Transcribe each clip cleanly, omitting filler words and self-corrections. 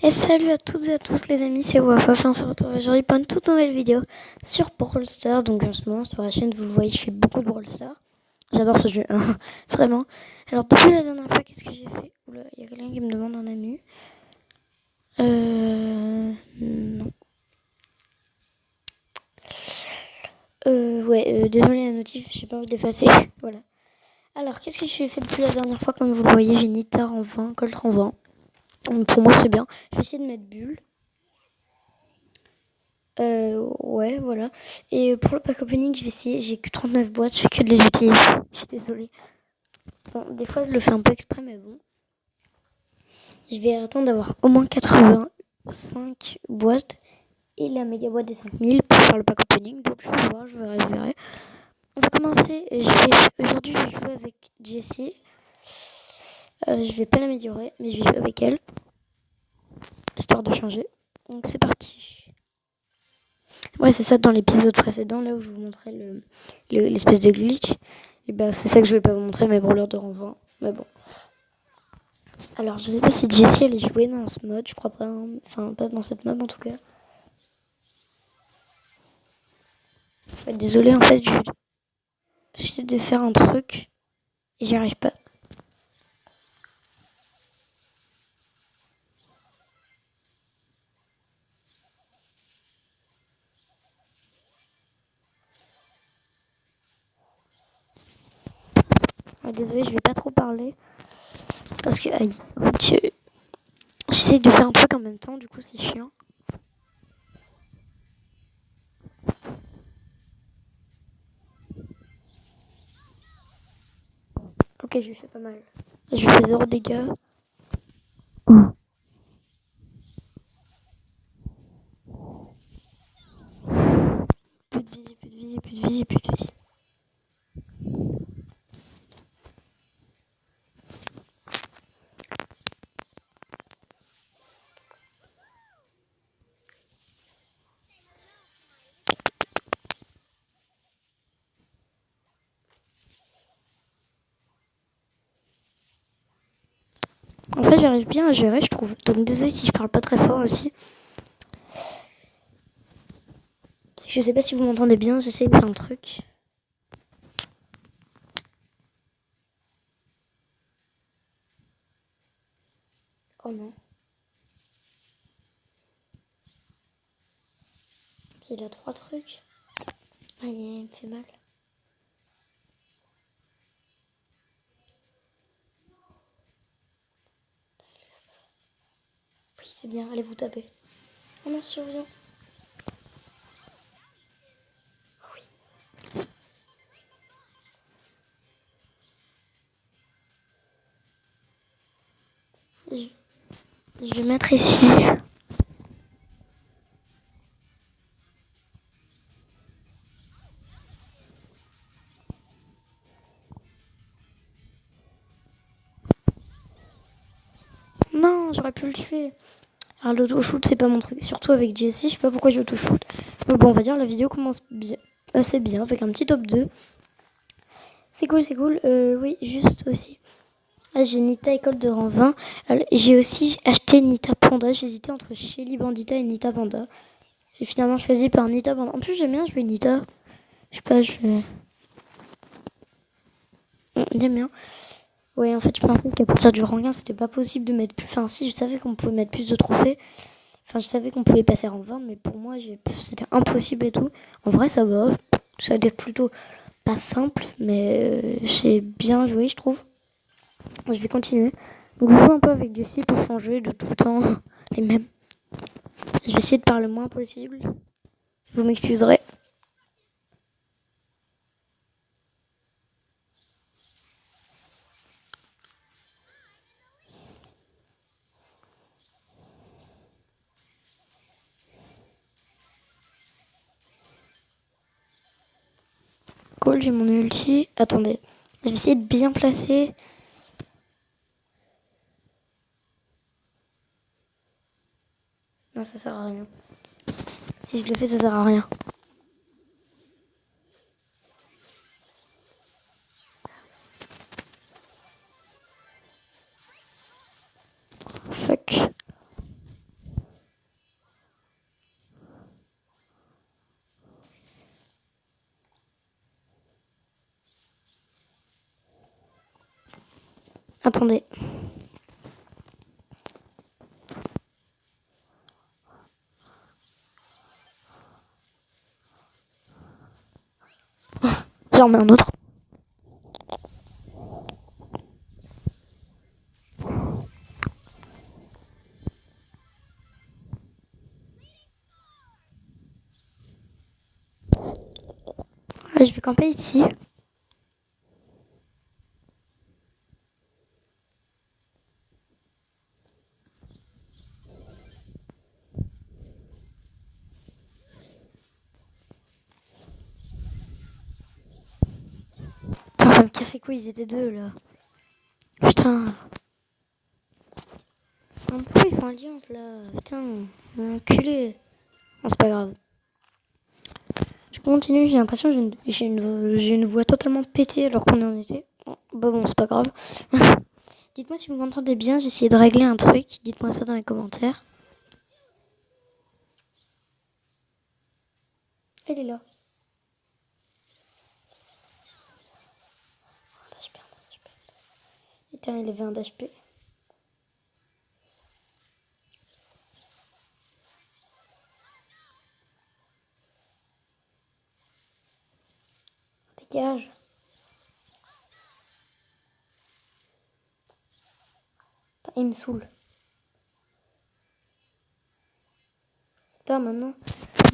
Et salut à toutes et à tous les amis, c'est Wafaf et on se retrouve aujourd'hui pour une toute nouvelle vidéo sur Brawl Stars. Donc en ce moment sur la chaîne, vous le voyez, je fais beaucoup de Brawl Stars. J'adore ce jeu, hein, vraiment. Alors depuis la dernière fois, qu'est-ce que j'ai fait? Oula, il y a quelqu'un qui me demande un ami. Non. Désolé la notif, j'ai pas envie de l'effacer. Voilà. Alors qu'est-ce que j'ai fait depuis la dernière fois? Comme vous le voyez, j'ai Nita en 20, Colt en 20. Pour moi c'est bien. Je vais essayer de mettre Bulle. Ouais, voilà. Et pour le pack opening, je vais essayer. J'ai que 39 boîtes, je fais que de les utiliser. Je suis désolée. Bon, des fois, je le fais un peu exprès, mais bon. Je vais attendre d'avoir au moins 85 boîtes et la méga boîte des 5000 pour faire le pack opening. Donc, je vais voir, je verrai. On va commencer. Aujourd'hui, je vais jouer avec Jessie. Je vais pas l'améliorer, mais je vais jouer avec elle, histoire de changer. Donc, c'est parti. Ouais, c'est ça, dans l'épisode précédent, là où je vous montrais l'espèce de glitch. Et bah, c'est ça que je vais pas vous montrer, mes brawlers de rang 20. Mais bon. Alors, je sais pas si Jessie elle est jouée dans ce mode, je crois pas. Hein. Enfin, pas dans cette map en tout cas. Ouais, désolée, en fait, j'essaie de faire un truc et j'y arrive pas. Ouais, désolée, je vais pas trop parler. Parce que, aïe, j'essaie de faire un truc en même temps, du coup, c'est chiant. Ok, je lui fais pas mal. Je lui fais 0 dégâts. Plus de vie, plus de vie, plus de vie, plus de vie. En fait, j'arrive bien à gérer, je trouve. Donc, désolée si je parle pas très fort aussi. Je sais pas si vous m'entendez bien, j'essaie de faire un truc. Oh non. Il a 3 trucs. Aïe, il me fait mal. Oui, c'est bien, allez vous taper. Oh non, survient. Je vais mettre ici. Non, j'aurais pu le tuer. Alors l'auto-shoot, c'est pas mon truc. Surtout avec Jessie, je sais pas pourquoi j'ai auto-shoot. Mais bon, on va dire la vidéo commence bien, assez bien, avec un petit top 2. C'est cool, c'est cool. Oui, juste aussi. Ah, j'ai Nita école de rang 20. J'ai aussi acheté Nita Panda. J'hésitais entre Shelly Bandita et Nita Panda. J'ai finalement choisi par Nita Panda. En plus, j'aime bien jouer Nita. Je sais pas, j'aime bien. Ouais, en fait, je pensais qu'à partir du rang 1, c'était pas possible de mettre plus. Enfin, si, je savais qu'on pouvait mettre plus de trophées. Enfin, je savais qu'on pouvait passer rang 20, mais pour moi, c'était impossible et tout. En vrai, ça va. Ça a été plutôt pas simple, mais j'ai bien joué, je trouve. Je vais continuer. Donc, je joue un peu avec Jessie pour changer de tout le temps les mêmes. Je vais essayer de parler le moins possible. Vous m'excuserez. Cool, j'ai mon ulti. Attendez. Je vais essayer de bien placer. Non, ça sert à rien. Si je le fais, ça sert à rien. Fuck. Attendez. J'en mets un autre. Je vais camper ici. Putain, ça me casse les couilles, ils étaient deux là. Putain. Pourquoi ils font alliance là? Putain, enculé. Bon, c'est pas grave. Je continue, j'ai l'impression que j'ai une voix totalement pétée alors qu'on est en été. Bon, c'est pas grave. Dites-moi si vous m'entendez bien, j'ai essayé de régler un truc. Dites-moi ça dans les commentaires. Elle est là. Putain, il avait un d'HP. Dégage. Putain, il me saoule. Putain, maintenant,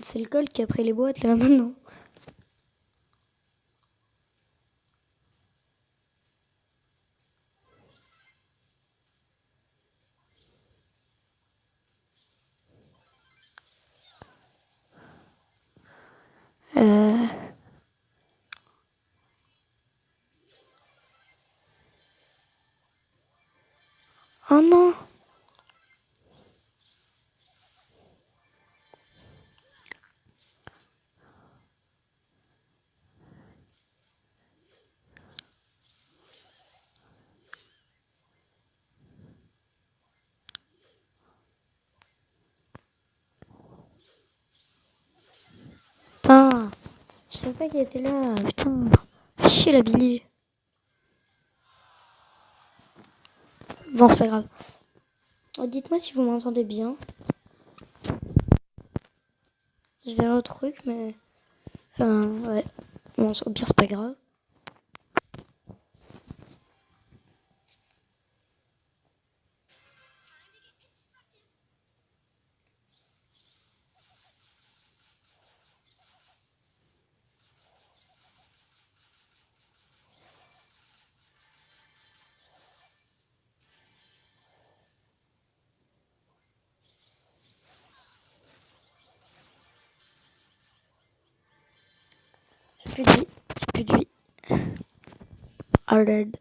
c'est le col qui a pris les boîtes là maintenant. Oh non. Putain. Je savais pas qu'il était là. Putain. Fais chier la Billy. Bon, c'est pas grave. Dites-moi si vous m'entendez bien. Je verrai autre truc, mais... Enfin, ouais. Bon, au pire, c'est pas grave. J'ai plus de vie. J'ai plus de vie. Arrête.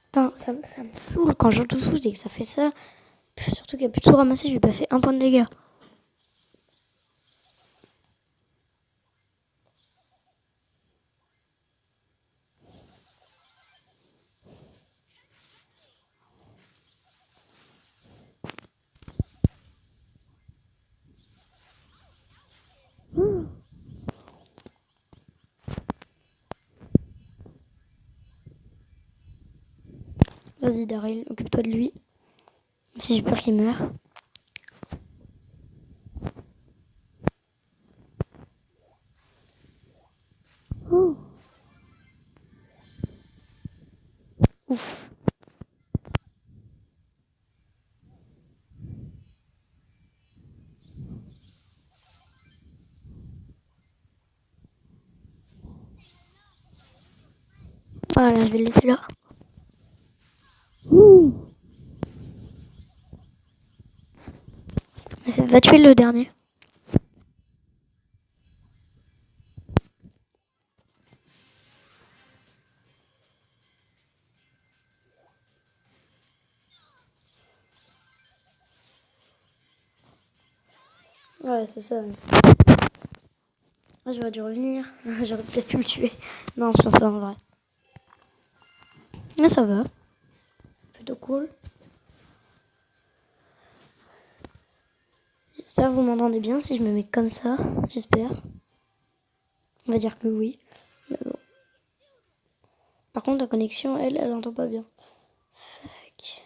Putain, ça me saoule quand j'entends tout et que ça fait ça. Surtout qu'il a plus tout ramassé, je lui ai pas fait un point de dégâts. Vas-y Daryl, occupe-toi de lui. Si j'ai peur qu'il meure. Oh. Ouf. Voilà, je vais le laisser là. Ça va tuer le dernier. Ouais, c'est ça. J'aurais dû revenir. J'aurais peut-être pu le tuer. Non, je pense pas en vrai. Mais ça va. Plutôt cool. J'espère que vous m'entendez bien si je me mets comme ça. J'espère. On va dire que oui. Mais bon. Par contre, la connexion, elle entend pas bien. Fuck.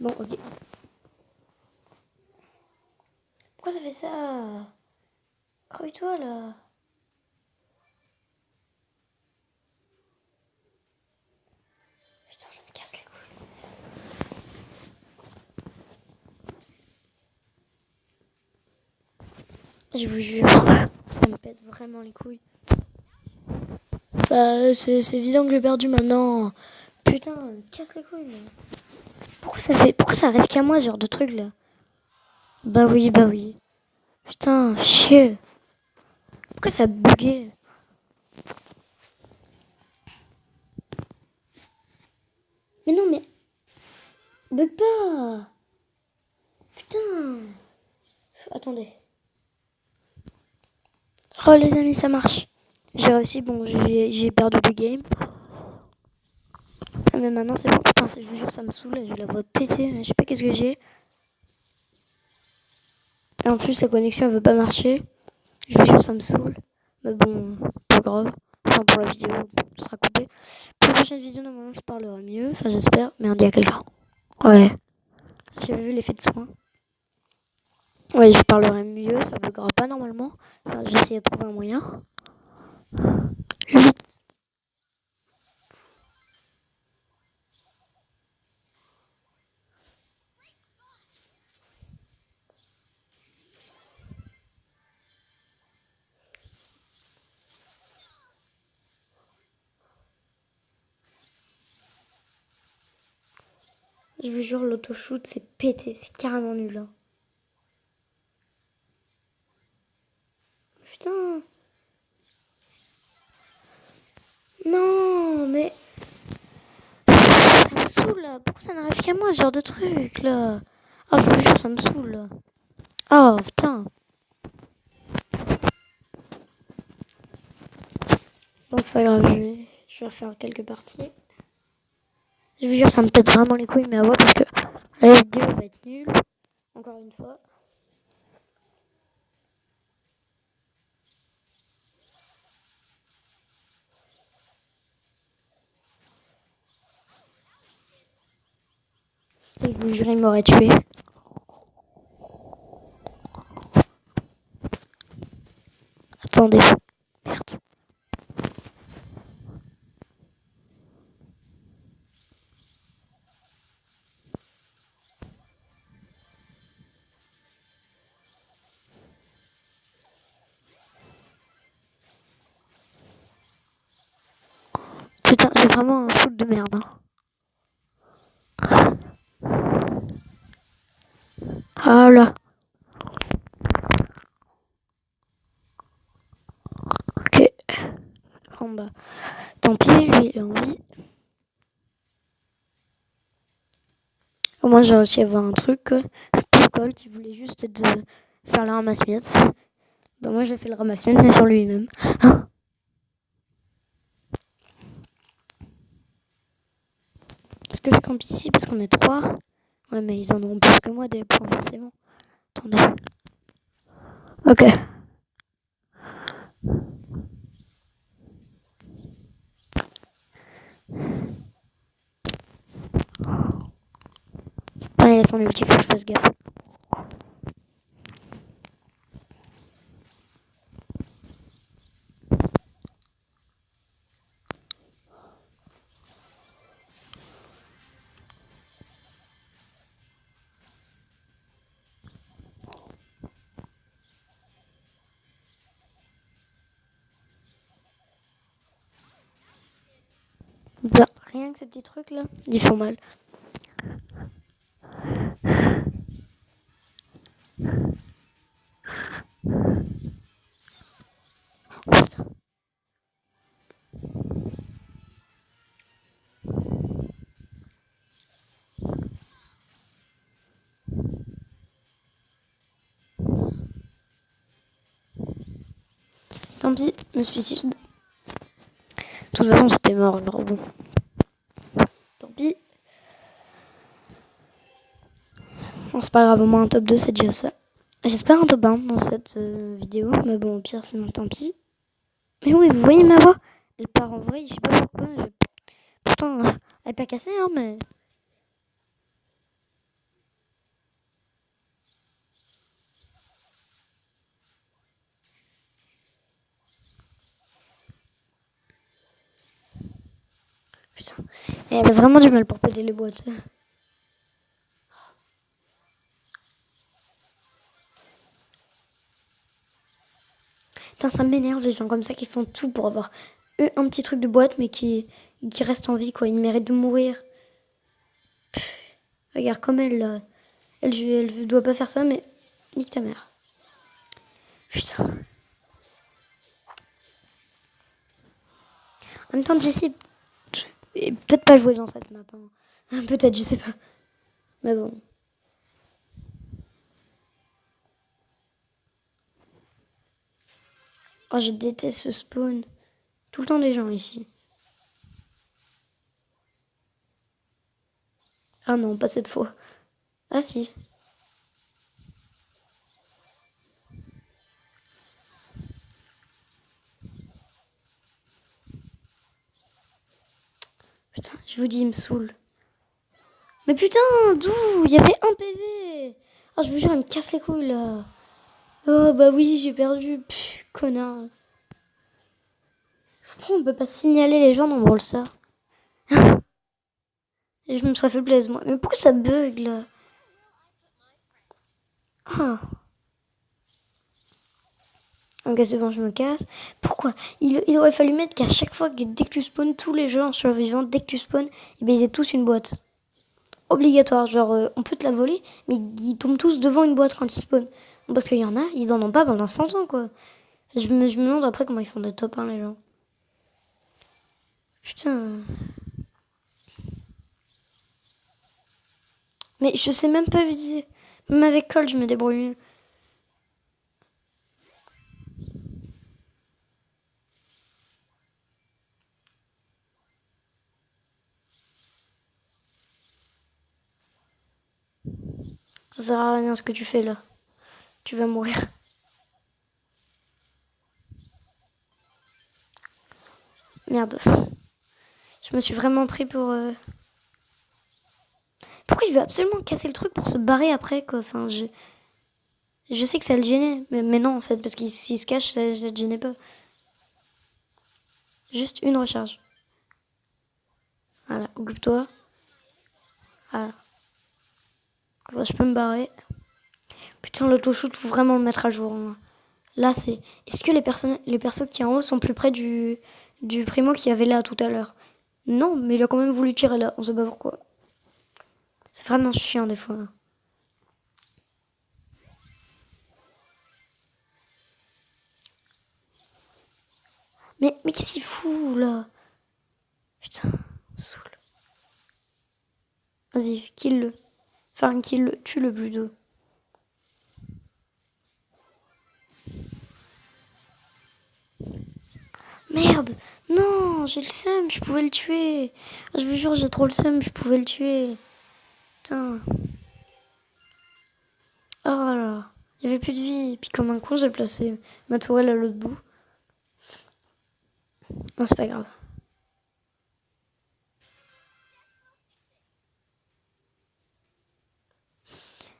Bon, ok. Pourquoi ça fait ça? Creuille-toi là. Putain, ça me casse les couilles. Je vous jure, ça me pète vraiment les couilles. Bah, c'est évident que j'ai perdu maintenant. Putain, ça me casse les couilles. Mais... Pourquoi ça arrive qu'à moi ce genre de truc là? Bah oui, bah oui. Putain, chier. Pourquoi ça a bugué? Mais non, mais... Bug pas. Putain. Attendez. Oh les amis, ça marche. J'ai réussi, bon, j'ai perdu le game. Ah, mais maintenant c'est bon. Putain, je vous jure, ça me saoule. J'ai la voix pétée. Je sais pas qu'est-ce que j'ai. Et en plus, la connexion elle veut pas marcher. Je vous jure, ça me saoule. Mais bon, pas grave. Enfin, pour la vidéo, ce sera coupé. Pour la prochaine vidéo, normalement, je parlerai mieux. Enfin, j'espère. Merde, il y a quelqu'un. Ouais. J'avais vu l'effet de soin. Ouais, je parlerai mieux. Ça buguera pas normalement. Enfin, j'ai essayé de trouver un moyen. 8. Je vous jure, l'autoshoot, c'est pété. C'est carrément nul. Hein. Putain. Non, mais... Ça me saoule, là. Pourquoi ça n'arrive qu'à moi, ce genre de truc, là? Ah, je vous jure, ça me saoule, là. Oh, putain. Bon, c'est pas grave, je vais refaire quelques parties. Je vous jure, ça me pète vraiment les couilles, mais à voir, parce que la vidéo va être nulle. Encore une fois. Et je vous jure, il m'aurait tué. Attendez. Merde. Putain, j'ai vraiment un foot de merde. Hein. Ah là. Ok. Bon bah. Tant pis, lui, il a envie. Au moins, j'ai réussi à avoir un truc. Pour Colt, il voulait juste faire le ramasse-miettes. Bah, moi, j'ai fait le ramasse-miettes, mais sur lui-même. Hein? Est-ce que je campe ici parce qu'on est 3? Ouais, mais ils en auront plus que moi des points, forcément. Attendez. Ok. Ah, il a son ulti, faut que je fasse gaffe. Bah, rien que ces petits trucs là, ils font mal. Putain. Tant pis, je me suicide. De toute façon, c'était mort, alors bon. Tant pis. Bon, c'est pas grave, au moins un top 2, c'est déjà ça. J'espère un top 1 dans cette vidéo, mais bon, au pire, sinon tant pis. Mais oui, vous voyez ma voix? Elle part en vrai, je sais pas pourquoi. Pourtant, elle est pas cassée, hein, mais... Putain. Et elle a vraiment du mal pour péter les boîtes. Putain, ça m'énerve les gens comme ça qui font tout pour avoir un petit truc de boîte, mais qui restent en vie, quoi. Ils méritent de mourir. Regarde comme elle, là. Elle doit pas faire ça, mais nique ta mère. Putain. En même temps, Jessie est peut-être pas jouer dans cette map. Hein. Peut-être, je sais pas. Mais bon. Oh, je déteste ce spawn. Tout le temps des gens ici. Ah non, pas cette fois. Ah si. Putain, je vous dis, il me saoule. Mais putain, d'où? Il y avait un PV. Oh, je vous jure, il me casse les couilles là. Oh bah oui, j'ai perdu. Pff, connard. Pourquoi on peut pas signaler les gens dans Brawl Stars? Et je me serais fait plaisir moi. Mais pourquoi ça bug là? Ah. Ok, c'est bon, je me casse. Pourquoi il aurait fallu mettre qu'à chaque fois, dès que tu spawns, tous les jeux en survivant, dès que tu spawns, ils aient tous une boîte. Obligatoire, genre on peut te la voler, mais ils tombent tous devant une boîte quand ils spawnent. Parce qu'il y en a, ils en ont pas pendant 100 ans quoi. Je me demande après comment ils font des top 1 les gens. Putain. Mais je sais même pas viser. Même avec Colt, je me débrouille mieux. Ça sert à rien ce que tu fais là. Tu vas mourir. Merde. Je me suis vraiment pris pour... Pourquoi il veut absolument casser le truc pour se barrer après quoi? Enfin, je sais que ça le gênait. Mais non en fait, parce qu'il s'il se cache, ça le gênait pas. Juste une recharge. Voilà, occupe-toi. Voilà. Enfin, je peux me barrer. Putain, l'autoshoot, faut vraiment le mettre à jour. Hein. Là, c'est... Est-ce que les persos qui en haut sont plus près du primo qu'il y avait là tout à l'heure? Non, mais il a quand même voulu tirer là. On sait pas pourquoi. C'est vraiment chiant des fois. Mais qu'est-ce qu'il fout là? Putain, saoule. Vas-y, kill-le. Enfin, kill-le, tue-le plutôt. Merde! Non, j'ai le seum, je pouvais le tuer. Je vous jure, j'ai trop le seum, je pouvais le tuer. Putain. Oh là là. Il n'y avait plus de vie. Puis comme un con, j'ai placé ma tourelle à l'autre bout. Non, c'est pas grave.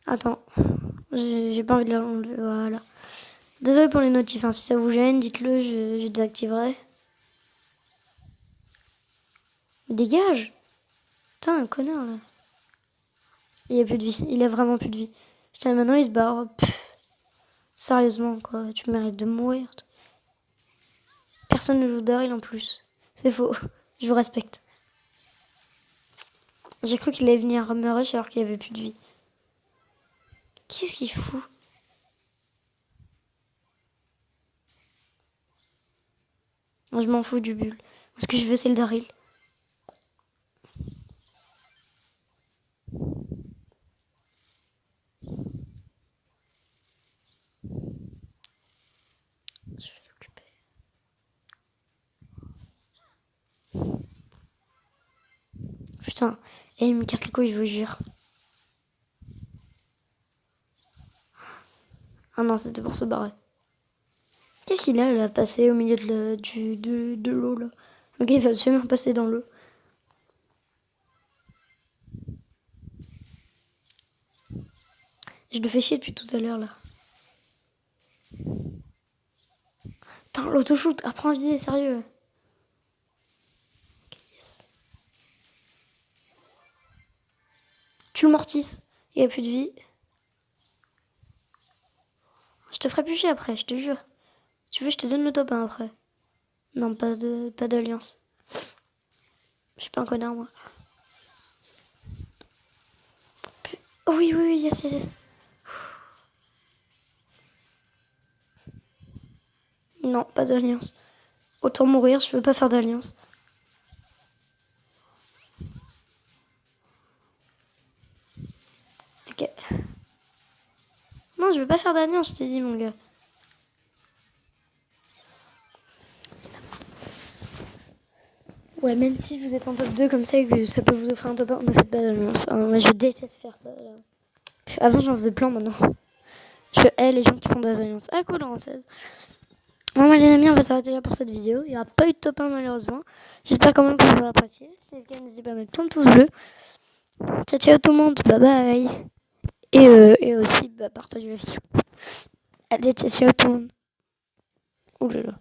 Attends. J'ai pas envie de l'enlever. Voilà. Désolé pour les notifs. Hein. Si ça vous gêne, dites-le, je désactiverai. Dégage! Putain, un connard là. Il a plus de vie. Il a vraiment plus de vie. Putain, maintenant il se barre. Pff, sérieusement, quoi. Tu mérites de mourir. Personne ne joue Daryl en plus. C'est faux. Je vous respecte. J'ai cru qu'il allait venir me rush alors qu'il n'y avait plus de vie. Qu'est-ce qu'il fout? Je m'en fous du bulle. Ce que je veux, c'est le Daryl. Je vais l'occuper. Putain. Et il me casse les couilles, je vous jure. Ah non, c'était pour se barrer. Qu'est-ce qu'il a, là, passé au milieu de l'eau, là? Le gars, il va absolument passer dans l'eau. Je le fais chier depuis tout à l'heure, là. Putain, l'autoshoot, apprends à viser, sérieux. Ok, yes. Tu le mortisses, il a plus de vie. Je te ferai plus chier après, je te jure. Si tu veux, je te donne le top 1 après. Non, pas d'alliance. Je suis pas un connard, moi. Oh oui, oui, oui, yes, yes, yes. Non, pas d'alliance. Autant mourir, je veux pas faire d'alliance. Ok. Non, je veux pas faire d'alliance, je t'ai dit, mon gars. Ouais, même si vous êtes en top 2 comme ça et que ça peut vous offrir un top 1, ne faites pas d'alliance. Hein, moi, je déteste faire ça, là. Avant, j'en faisais plein, maintenant. Je hais les gens qui font des alliances. Ah, cool, en 16. Bon, les amis, on va s'arrêter là pour cette vidéo. Il n'y aura pas eu de top 1, malheureusement. J'espère quand même que vous avez apprécié. Si c'est le cas, n'hésitez pas à mettre plein de pouces bleus. Ciao, ciao tout le monde. Bye bye. Et aussi, partagez la vidéo. Allez, ciao, ciao tout le monde. Ouh là là.